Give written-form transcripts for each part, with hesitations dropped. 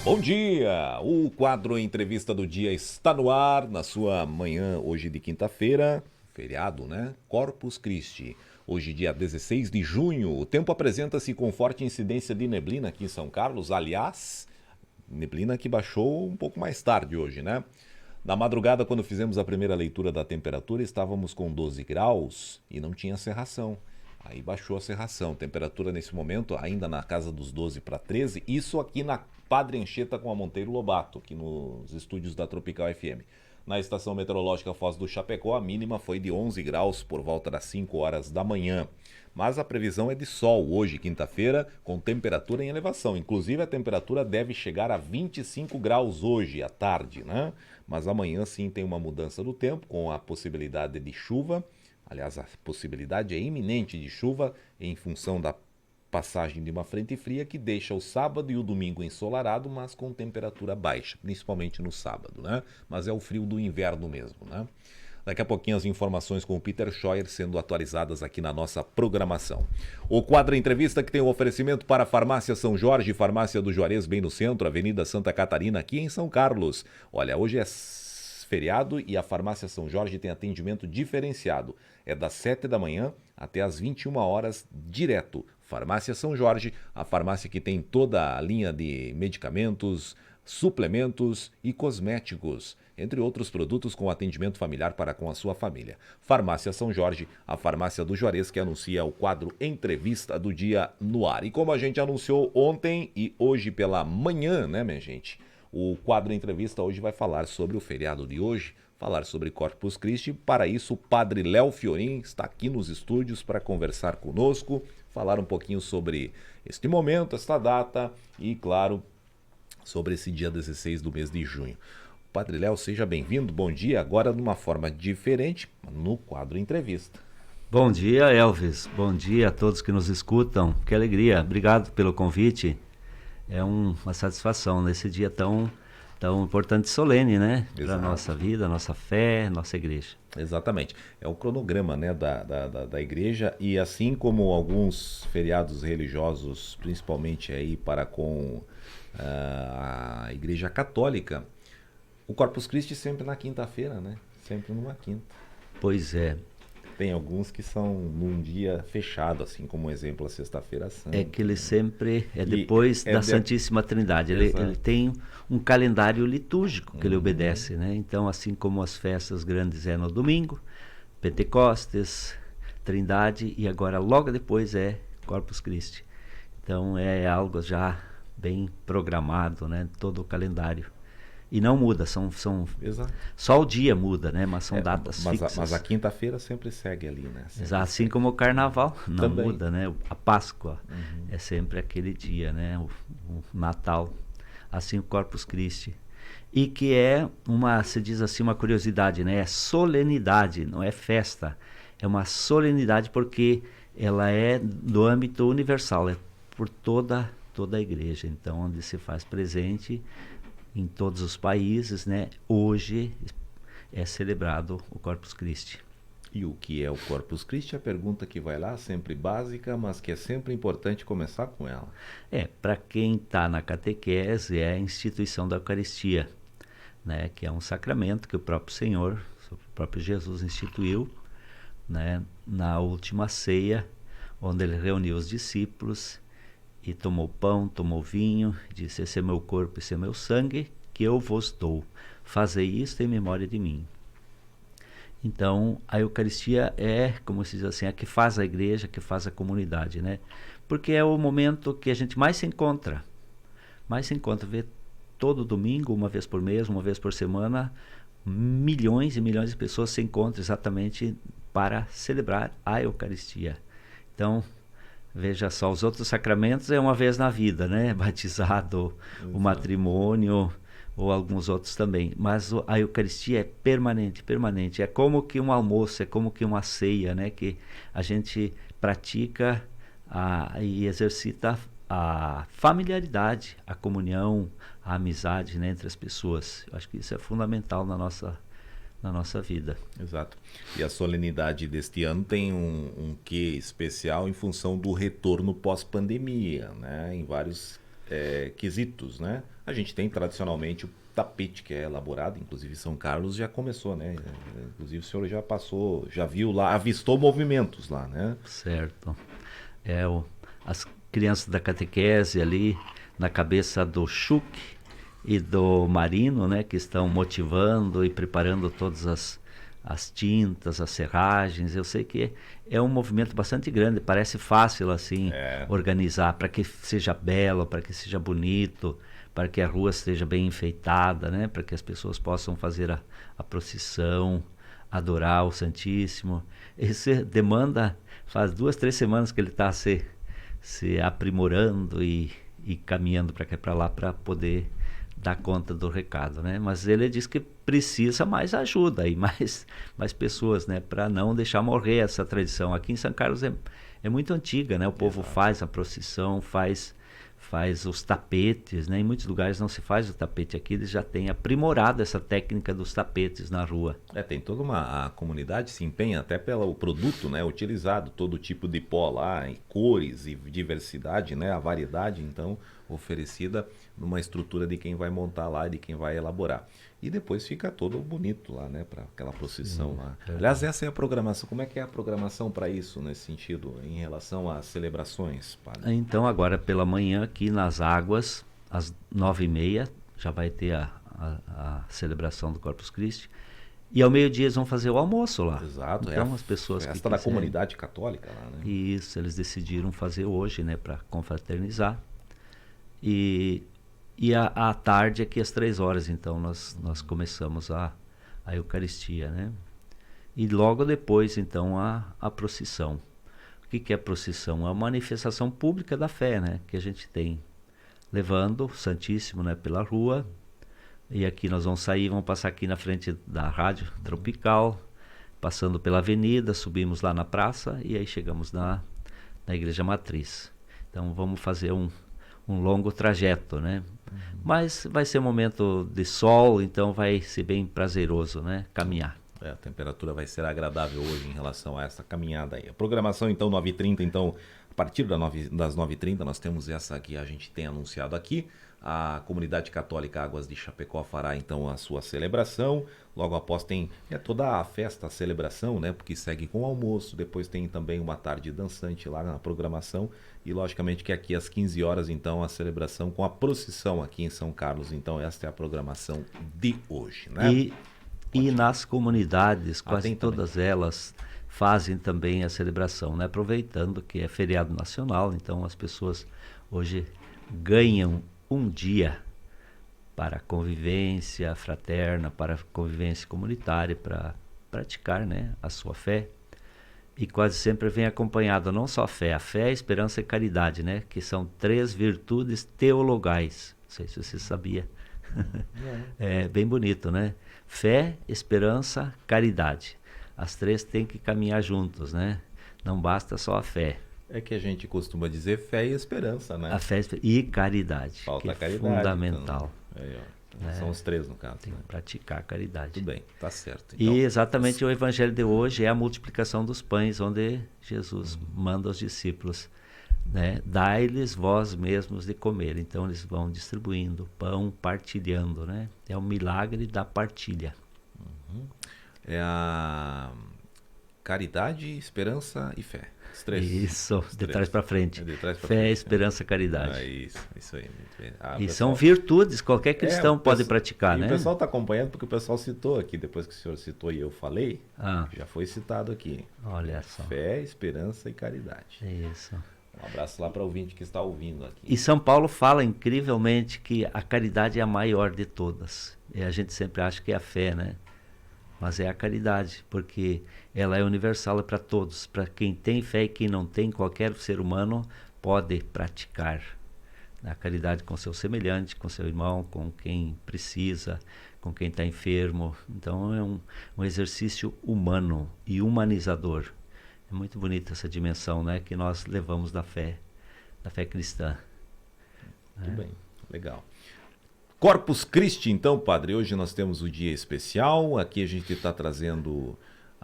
Bom dia! O quadro Entrevista do Dia está no ar na sua manhã, hoje de quinta-feira, feriado, né? Corpus Christi. Hoje, dia 16 de junho, o tempo apresenta-se com forte incidência de neblina aqui em São Carlos. Aliás, neblina que baixou um pouco mais tarde hoje, né? Na madrugada, quando fizemos a primeira leitura da temperatura, estávamos com 12 graus e não tinha cerração. Aí baixou a cerração. Temperatura nesse momento ainda na casa dos 12 para 13. Isso aqui na Padre Anchieta com a Monteiro Lobato, aqui nos estúdios da Tropical FM. Na estação meteorológica Foz do Chapecó, a mínima foi de 11 graus por volta das 5 horas da manhã. Mas a previsão é de sol hoje, quinta-feira, com temperatura em elevação. Inclusive, a temperatura deve chegar a 25 graus hoje, à tarde, né? Mas amanhã sim tem uma mudança do tempo, com a possibilidade de chuva. Aliás, a possibilidade é iminente de chuva em função da passagem de uma frente fria que deixa o sábado e o domingo ensolarado, mas com temperatura baixa, principalmente no sábado, né? Mas é o frio do inverno mesmo, né? Daqui a pouquinho as informações com o Peter Scheuer sendo atualizadas aqui na nossa programação. O quadro Entrevista que tem um oferecimento para a Farmácia São Jorge, Farmácia do Juarez, bem no centro, Avenida Santa Catarina, aqui em São Carlos. Olha, hoje é feriado e a Farmácia São Jorge tem atendimento diferenciado. É das 7 da manhã até as 21 horas direto. Farmácia São Jorge, a farmácia que tem toda a linha de medicamentos, suplementos e cosméticos, entre outros produtos com atendimento familiar para com a sua família. Farmácia São Jorge, a farmácia do Juarez, que anuncia o quadro Entrevista do Dia no ar. E como a gente anunciou ontem e hoje pela manhã, né, minha gente? O quadro Entrevista hoje vai falar sobre o feriado de hoje, falar sobre Corpus Christi. Para isso, o padre Léo Fiorin está aqui nos estúdios para conversar conosco, falar um pouquinho sobre este momento, esta data e, claro, sobre esse dia 16 do mês de junho. Padre Léo, seja bem-vindo, bom dia, agora de uma forma diferente, no quadro Entrevista. Bom dia, Elvis, bom dia a todos que nos escutam, que alegria, obrigado pelo convite, é uma satisfação nesse dia tão importante e solene, né, para a nossa vida, nossa fé, nossa igreja. Exatamente, é o cronograma, né, da igreja, e assim como alguns feriados religiosos, principalmente aí para com a igreja católica, o Corpus Christi sempre na quinta-feira, né? Sempre numa quinta. Pois é. Tem alguns que são num dia fechado, assim como exemplo a Sexta-feira Santa. É que ele sempre é depois da Santíssima Trindade. Ele tem um calendário litúrgico que ele obedece, né? Então, assim como as festas grandes é no domingo, Pentecostes, Trindade, e agora logo depois é Corpus Christi. Então é algo já bem programado, né? Todo o calendário. E não muda, só o dia muda, né? Mas são datas fixas. Mas a quinta-feira sempre segue ali, né? Exato, assim como o Carnaval não muda, né? A Páscoa é sempre aquele dia, né? O Natal, assim o Corpus Christi. E que é se diz assim, uma curiosidade, né? É solenidade, não é festa. É uma solenidade porque ela é do âmbito universal, é por toda a igreja. Então, onde se faz presente em todos os países, né? Hoje é celebrado o Corpus Christi. E o que é o Corpus Christi? A pergunta que vai lá, sempre básica, mas que é sempre importante começar com ela. Para quem está na catequese, é a instituição da Eucaristia, né? Que é um sacramento que o próprio Senhor, o próprio Jesus instituiu, né? Na última ceia, onde ele reuniu os discípulos e tomou pão, tomou vinho, disse: esse é meu corpo, esse é meu sangue, que eu vos dou. Fazei isto em memória de mim. Então, a Eucaristia é, como se diz assim, a que faz a igreja, que faz a comunidade, né? Porque é o momento que a gente mais se encontra. Vê todo domingo, uma vez por mês, uma vez por semana, milhões e milhões de pessoas se encontram exatamente para celebrar a Eucaristia. Então, veja só, os outros sacramentos é uma vez na vida, né? Batizado, o matrimônio ou alguns outros também. Mas a Eucaristia é permanente. É como que um almoço, é como que uma ceia, né? Que a gente pratica e exercita a familiaridade, a comunhão, a amizade, né, entre as pessoas. Eu acho que isso é fundamental na nossa vida. Exato. E a solenidade deste ano tem um quê especial em função do retorno pós-pandemia, né? Em vários quesitos, né? A gente tem tradicionalmente o tapete que é elaborado, inclusive São Carlos já começou, né? Inclusive o senhor já passou, já viu lá, avistou movimentos lá, né? Certo. As crianças da catequese ali, na cabeça do Chuc e do Marino, né, que estão motivando e preparando todas as tintas, as serragens. Eu sei que é um movimento bastante grande, parece fácil assim organizar para que seja belo, para que seja bonito, para que a rua esteja bem enfeitada, né, para que as pessoas possam fazer a procissão, adorar o Santíssimo. Isso demanda, faz 2, 3 semanas que ele está se aprimorando e caminhando para cá e para lá para poder dar conta do recado, né? Mas ele diz que precisa mais ajuda e mais pessoas, né? Para não deixar morrer essa tradição. Aqui em São Carlos é muito antiga, né? O povo faz a procissão, faz os tapetes, né? Em muitos lugares não se faz o tapete, aqui eles já têm aprimorado essa técnica dos tapetes na rua. Tem toda a comunidade se empenha até pelo produto, né? Utilizado, todo tipo de pó lá, em cores e diversidade, né? A variedade, então, oferecida numa estrutura de quem vai montar lá, de quem vai elaborar. E depois fica todo bonito lá, né? Para aquela procissão lá. Aliás, essa é a programação. Como é que é a programação para isso, nesse sentido, em relação às celebrações, padre? Então, agora pela manhã, aqui nas Águas, às 9h30, já vai ter a celebração do Corpus Christi. E ao meio-dia eles vão fazer o almoço lá. Exato. Então, as pessoas que festa da comunidade católica lá, né? Isso, eles decidiram fazer hoje, né? Para confraternizar. E à tarde, aqui às 3h, então, nós começamos a Eucaristia, né? E logo depois, então, a procissão. O que é a procissão? É uma manifestação pública da fé, né? Que a gente tem, levando o Santíssimo, né, pela rua. E aqui nós vamos sair, vamos passar aqui na frente da Rádio Tropical, passando pela avenida, subimos lá na praça e aí chegamos na Igreja Matriz. Então vamos fazer um longo trajeto, né? Mas vai ser um momento de sol, então vai ser bem prazeroso, né? Caminhar. A temperatura vai ser agradável hoje em relação a essa caminhada aí. A programação, então, 9h30, então, a partir das 9h30, nós temos essa que a gente tem anunciado aqui. A comunidade católica Águas de Chapecó fará, então, a sua celebração. Logo após tem toda a festa, a celebração, né? Porque segue com o almoço. Depois tem também uma tarde dançante lá na programação. E, logicamente, que aqui às 15h, então, a celebração com a procissão aqui em São Carlos. Então, esta é a programação de hoje, né? E nas comunidades, quase todas elas fazem também a celebração, né? Aproveitando que é feriado nacional, então as pessoas hoje ganham um dia para convivência fraterna, para convivência comunitária, para praticar, né, a sua fé. E quase sempre vem acompanhado não só a fé, a esperança e caridade, né? Que são 3 virtudes teologais. Não sei se você sabia. É bem bonito, né? Fé, esperança, caridade. As 3 têm que caminhar juntos, né? Não basta só a fé. É que a gente costuma dizer fé e esperança, né? A fé e caridade. Falta que caridade. É fundamental. Então, são os 3 no caso. Tem que praticar a caridade. Tudo bem, tá certo. Então, e exatamente o evangelho de hoje é a multiplicação dos pães, onde Jesus manda aos discípulos, né? Dai-lhes vós mesmos de comer. Então eles vão distribuindo pão, partilhando, né? É o milagre da partilha. É a caridade, esperança e fé. Os 3. Isso, de trás para frente. Fé, frente, esperança, caridade. Isso aí. Muito bem. E pessoal, são virtudes, qualquer cristão pode praticar, né? O pessoal está acompanhando porque o pessoal citou aqui, depois que o senhor citou e eu falei, já foi citado aqui. Olha só. Fé, esperança e caridade. Isso. Um abraço lá para o ouvinte que está ouvindo aqui. E São Paulo fala incrivelmente que a caridade é a maior de todas. E a gente sempre acha que é a fé, né? Mas é a caridade, porque ela é universal, é para todos. Para quem tem fé e quem não tem, qualquer ser humano pode praticar a caridade com seu semelhante, com seu irmão, com quem precisa, com quem está enfermo. Então é um exercício humano e humanizador. É muito bonita essa dimensão, né, que nós levamos da fé cristã. Muito bem, legal. Corpus Christi, então, padre, hoje nós temos o dia especial, aqui a gente está trazendo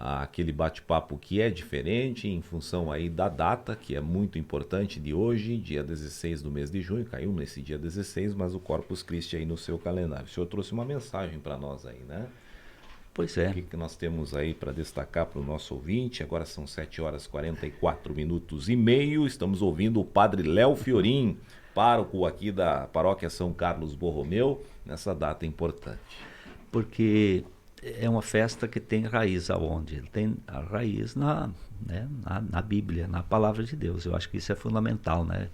aquele bate-papo que é diferente em função aí da data, que é muito importante de hoje, dia 16 do mês de junho, caiu nesse dia 16, mas o Corpus Christi aí no seu calendário. O senhor trouxe uma mensagem para nós aí, né? Pois é. O que nós temos aí para destacar para o nosso ouvinte? Agora são 7 horas e 44 minutos e meio, estamos ouvindo o padre Léo Fiorin, pároco aqui da paróquia São Carlos Borromeu, nessa data importante. Porque é uma festa que tem raiz aonde? Tem a raiz na Bíblia, na palavra de Deus. Eu acho que isso é fundamental, né?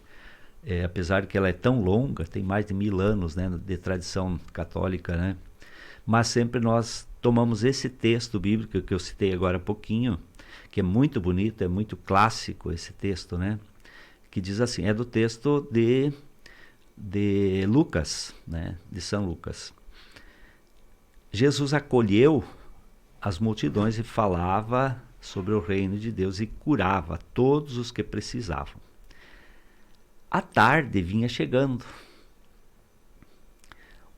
Apesar de que ela é tão longa, tem mais de 1000 anos, né, de tradição católica, né? Mas sempre nós tomamos esse texto bíblico que eu citei agora há pouquinho, que é muito bonito, é muito clássico esse texto, né? Que diz assim, é do texto de Lucas, né? De São Lucas. Jesus acolheu as multidões e falava sobre o reino de Deus e curava todos os que precisavam. A tarde vinha chegando.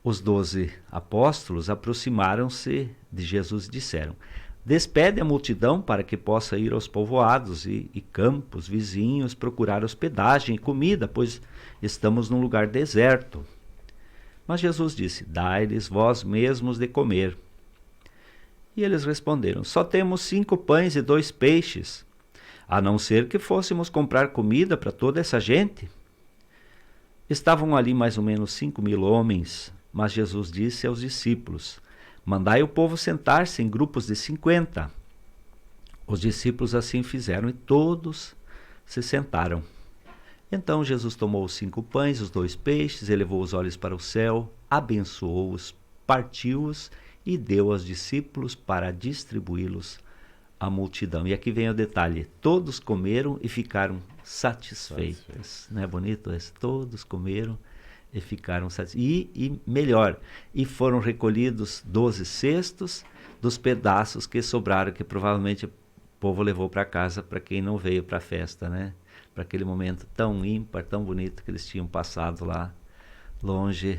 Os 12 apóstolos aproximaram-se de Jesus e disseram: despede a multidão para que possa ir aos povoados e campos vizinhos procurar hospedagem e comida, pois estamos num lugar deserto. Mas Jesus disse: dai-lhes vós mesmos de comer. E eles responderam: só temos 5 pães e 2 peixes, a não ser que fôssemos comprar comida para toda essa gente. Estavam ali mais ou menos 5.000 homens, mas Jesus disse aos discípulos: mandai o povo sentar-se em grupos de 50. Os discípulos assim fizeram e todos se sentaram. Então Jesus tomou os 5 pães, os 2 peixes, elevou os olhos para o céu, abençoou-os, partiu-os e deu aos discípulos para distribuí-los à multidão. E aqui vem o detalhe: todos comeram e ficaram satisfeitos. Não é bonito isso? Todos comeram e ficaram satisfeitos. E melhor, e foram recolhidos 12 cestos dos pedaços que sobraram, que provavelmente o povo levou para casa para quem não veio para a festa, né? Para aquele momento tão ímpar, tão bonito que eles tinham passado lá longe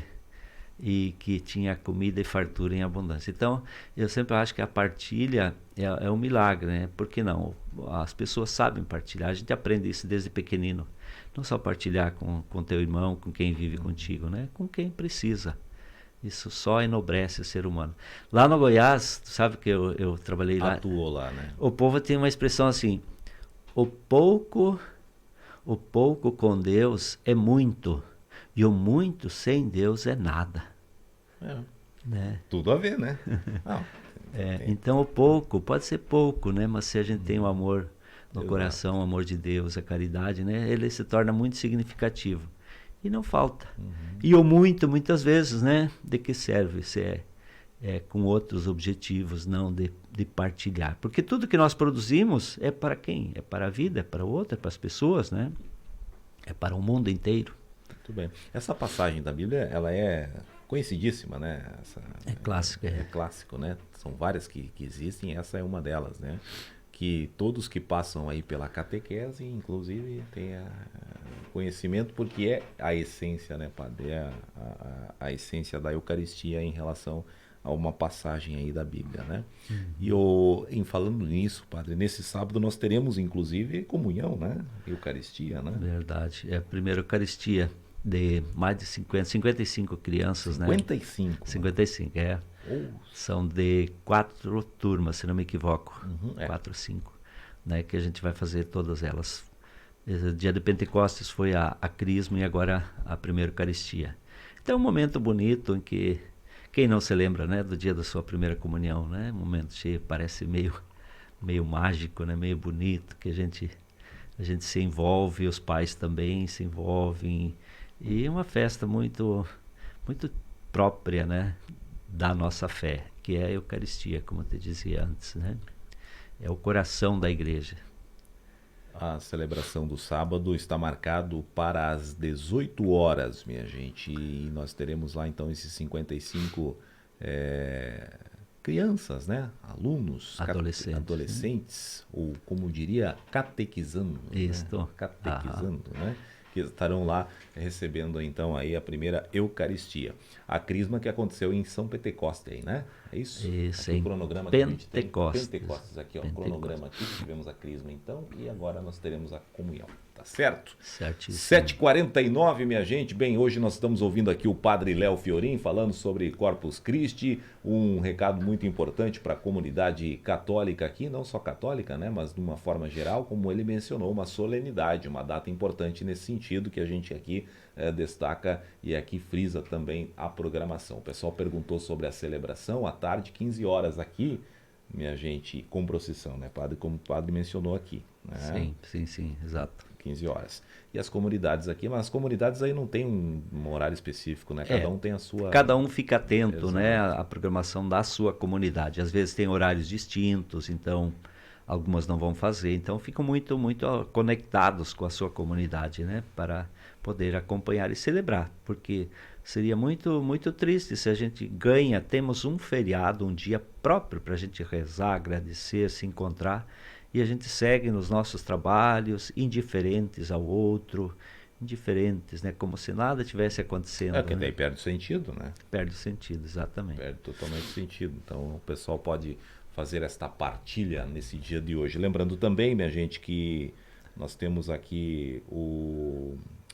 e que tinha comida e fartura em abundância. Então, eu sempre acho que a partilha é um milagre, né? Por que não? As pessoas sabem partilhar, a gente aprende isso desde pequenino. Não só partilhar com teu irmão, com quem vive contigo, né? Com quem precisa. Isso só enobrece o ser humano. Lá no Goiás, tu sabe que eu trabalhei lá. Atuou lá, né? O povo tem uma expressão assim: o pouco com Deus é muito, e o muito sem Deus é nada. Né? Tudo a ver, né? Não, então o pouco, pode ser pouco, né? Mas se a gente tem o amor no Exato. coração, o amor de Deus, a caridade, né? Ele se torna muito significativo. E não falta. E o muito, muitas vezes, né? De que serve? Se é com outros objetivos, não de partilhar. Porque tudo que nós produzimos é para quem? É para a vida, é para o outro, é para as pessoas, né? É para o mundo inteiro. Muito bem. Essa passagem da Bíblia, ela é conhecidíssima, né? É clássico. É clássico, né? São várias que existem, essa é uma delas, né? Que todos que passam aí pela catequese, inclusive, têm conhecimento, porque é a essência, né, padre? É a essência da Eucaristia em relação a uma passagem aí da Bíblia, né? E em falando nisso, padre, nesse sábado nós teremos, inclusive, comunhão, né? Eucaristia, né? Verdade. É a primeira Eucaristia de mais de 55 crianças, 55, né? 55, é. São de 4 turmas, se não me equivoco. 4 ou 5, né? Que a gente vai fazer todas elas. Esse dia de Pentecostes foi a Crisma e agora a primeira Eucaristia. Então é um momento bonito em que quem não se lembra, né, do dia da sua primeira comunhão, né? Um momento cheio, parece meio mágico, né? Meio bonito, que a gente se envolve, os pais também se envolvem. E é uma festa muito, muito própria, né, da nossa fé, que é a Eucaristia, como eu te dizia antes, né? É o coração da igreja. A celebração do sábado está marcado para as 18 horas, minha gente. E nós teremos lá, então, esses 55 crianças, né? Alunos, adolescentes, ou como diria, catequizando. Isso. Né? Catequizando, né? que estarão lá recebendo então aí a primeira Eucaristia. A crisma que aconteceu em São Pentecoste aí, né? É isso? Isso, aqui em o cronograma que a gente tem. Pentecostes. Pentecostes, aqui ó, o Pentecostes. cronograma aqui, tivemos a crisma então, e agora nós teremos a comunhão. Tá certo? Certíssimo. 7h49, minha gente. Bem, hoje nós estamos ouvindo aqui o Padre Léo Fiorin falando sobre Corpus Christi, um recado muito importante para a comunidade católica aqui, não só católica, né, mas de uma forma geral, como ele mencionou, uma solenidade, uma data importante nesse sentido que a gente aqui destaca e aqui frisa também a programação. O pessoal perguntou sobre a celebração, à tarde, 15 horas aqui, minha gente, com procissão, né, padre, como o padre mencionou aqui. Né? Sim, exato. 15 horas. E as comunidades aqui, mas as comunidades aí não tem um horário específico, né? Cada um tem a sua... Cada um fica atento, Exato. né, à programação da sua comunidade. Às vezes tem horários distintos, então algumas não vão fazer. Então ficam muito conectados com a sua comunidade, né, para poder acompanhar e celebrar. Porque seria muito triste se a gente temos um feriado, um dia próprio para a gente rezar, agradecer, se encontrar, e a gente segue nos nossos trabalhos, indiferentes ao outro, indiferentes, né? Como se nada tivesse acontecendo. É, que daí perde o sentido, né? Perde o sentido, exatamente. Perde totalmente o sentido. Então o pessoal pode fazer esta partilha nesse dia de hoje. Lembrando também, minha gente, que nós temos aqui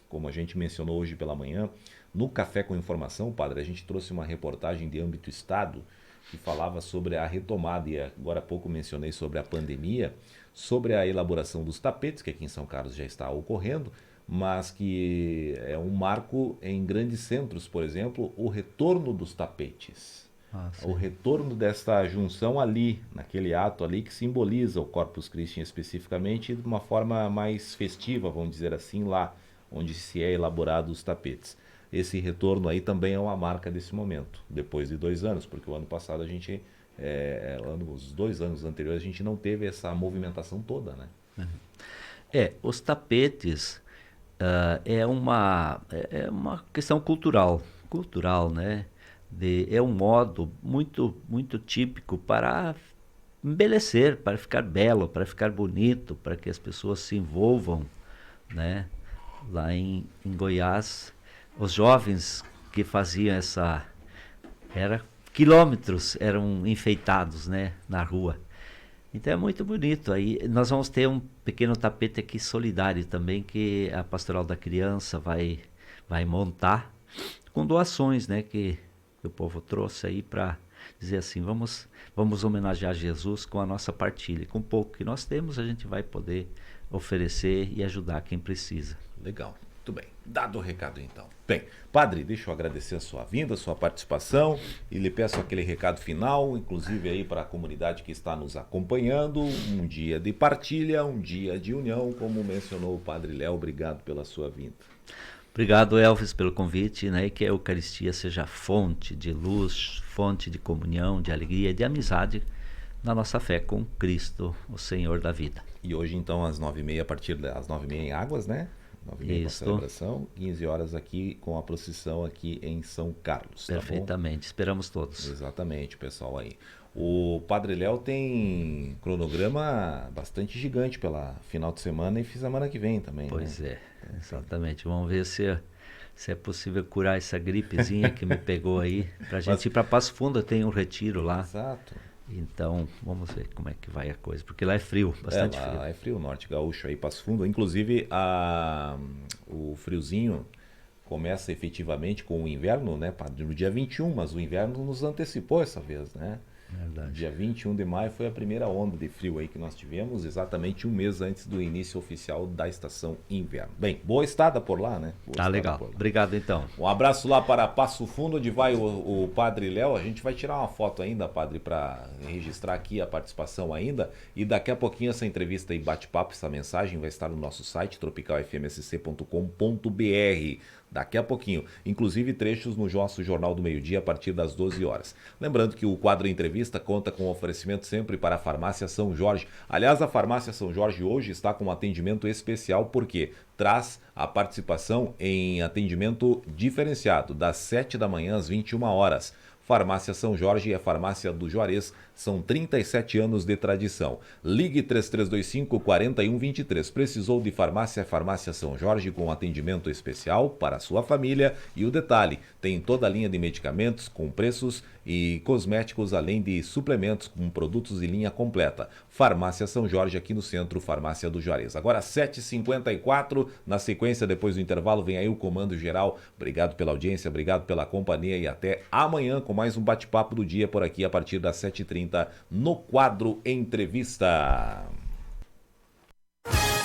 como a gente mencionou hoje pela manhã, no Café com Informação, padre, a gente trouxe uma reportagem de âmbito Estado que falava sobre a retomada, e agora há pouco mencionei sobre a pandemia, sobre a elaboração dos tapetes, que aqui em São Carlos já está ocorrendo, mas que é um marco em grandes centros, por exemplo, o retorno dos tapetes. O retorno desta junção ali, naquele ato ali que simboliza o Corpus Christi especificamente, de uma forma mais festiva, vamos dizer assim, lá onde se é elaborado os tapetes. Esse retorno aí também é uma marca desse momento, depois de 2 anos, porque o ano passado a gente, os 2 anos anteriores, a gente não teve essa movimentação toda, né? Os tapetes é uma questão cultural, né? É um modo muito típico para embelecer, para ficar belo, para ficar bonito, para que as pessoas se envolvam, né? Lá em Goiás, os jovens que faziam quilômetros eram enfeitados, né, na rua. Então é muito bonito. Aí nós vamos ter um pequeno tapete aqui solidário também, que a Pastoral da Criança vai montar com doações, né, que o povo trouxe aí para dizer assim, vamos homenagear Jesus com a nossa partilha. Com o pouco que nós temos, a gente vai poder oferecer e ajudar quem precisa. Legal, muito bem. Dado o recado então. Bem, padre, deixa eu agradecer a sua vinda, a sua participação e lhe peço aquele recado final, inclusive aí para a comunidade que está nos acompanhando, um dia de partilha, um dia de união, como mencionou o padre Léo, obrigado pela sua vinda. Obrigado, Elvis, pelo convite, né? E que a Eucaristia seja fonte de luz, fonte de comunhão, de alegria e de amizade na nossa fé com Cristo, o Senhor da vida. E hoje, então, às 9h30, a partir das 9h30 em Águas, né? 9h30 com a celebração, 15 horas aqui com a procissão aqui em São Carlos. Perfeitamente, esperamos todos. Exatamente, pessoal aí. O Padre Léo tem cronograma bastante gigante pela final de semana e semana que vem também. Pois é, exatamente. Vamos ver se é possível curar essa gripezinha que me pegou aí. Pra gente ir para Passo Fundo, tem um retiro lá. Exato. Então, vamos ver como é que vai a coisa, porque lá é frio, bastante frio. Lá é frio, Norte Gaúcho aí, Passo Fundo. Inclusive, o friozinho começa efetivamente com o inverno, né, padre? No dia 21, mas o inverno nos antecipou essa vez, né? Verdade. Dia 21 de maio foi a primeira onda de frio aí que nós tivemos, exatamente um mês antes do início oficial da estação inverno. Bem, boa estada por lá, né? Tá legal. Obrigado, então. Um abraço lá para Passo Fundo, onde vai o Padre Léo. A gente vai tirar uma foto ainda, padre, para registrar aqui a participação ainda. E daqui a pouquinho essa entrevista e bate-papo, essa mensagem vai estar no nosso site, tropicalfmsc.com.br. Daqui a pouquinho, inclusive trechos no nosso Jornal do Meio-Dia a partir das 12 horas. Lembrando que o quadro Entrevista conta com oferecimento sempre para a Farmácia São Jorge. Aliás, a Farmácia São Jorge hoje está com um atendimento especial porque traz a participação em atendimento diferenciado das 7 da manhã às 21 horas. Farmácia São Jorge e a Farmácia do Juarez são 37 anos de tradição. Ligue 3325-4123. Precisou de farmácia? Farmácia São Jorge com atendimento especial para a sua família. E o detalhe, tem toda a linha de medicamentos com preços e cosméticos, além de suplementos com produtos de linha completa. Farmácia São Jorge, aqui no centro, Farmácia do Juarez. Agora 7h54, na sequência, depois do intervalo, vem aí o Comando Geral. Obrigado pela audiência, obrigado pela companhia e até amanhã com mais um bate-papo do dia por aqui a partir das 7h30 no quadro Entrevista.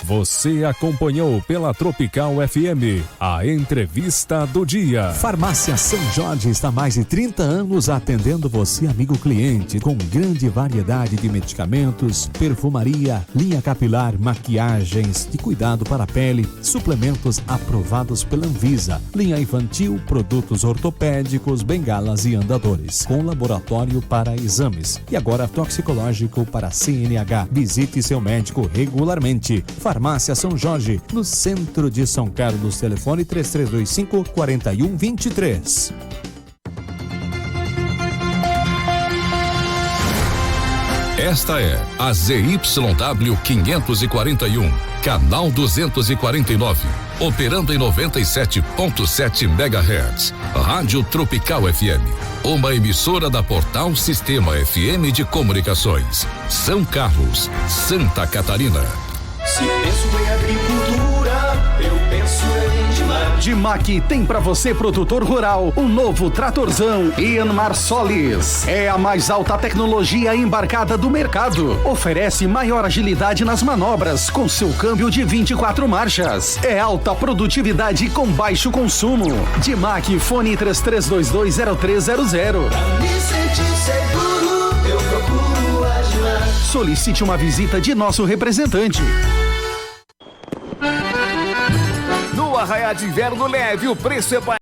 Você acompanhou pela Tropical FM a Entrevista do Dia. Farmácia São Jorge está há mais de 30 anos atendendo você, amigo cliente, com grande variedade de medicamentos, perfumaria, linha capilar, maquiagens de cuidado para a pele, suplementos aprovados pela Anvisa, linha infantil, produtos ortopédicos, bengalas e andadores, com laboratório para exames e agora toxicológico para CNH. Visite seu médico regularmente. Farmácia São Jorge, no centro de São Carlos, telefone 3325-4123. Esta é a ZYW 541, canal 249, operando em 97.7 MHz. Rádio Tropical FM, uma emissora da Portal Sistema FM de Comunicações. São Carlos, Santa Catarina. Se penso em agricultura, eu penso em Dimac. Dimac tem pra você, produtor rural, um novo tratorzão Ianmar Solis. É a mais alta tecnologia embarcada do mercado. Oferece maior agilidade nas manobras com seu câmbio de 24 marchas. É alta produtividade com baixo consumo. Dimac, fone 33220300. Pra me sentir seguro, eu procuro a Dimac. Solicite uma visita de nosso representante. No Arraiá de Inverno Leve, o preço é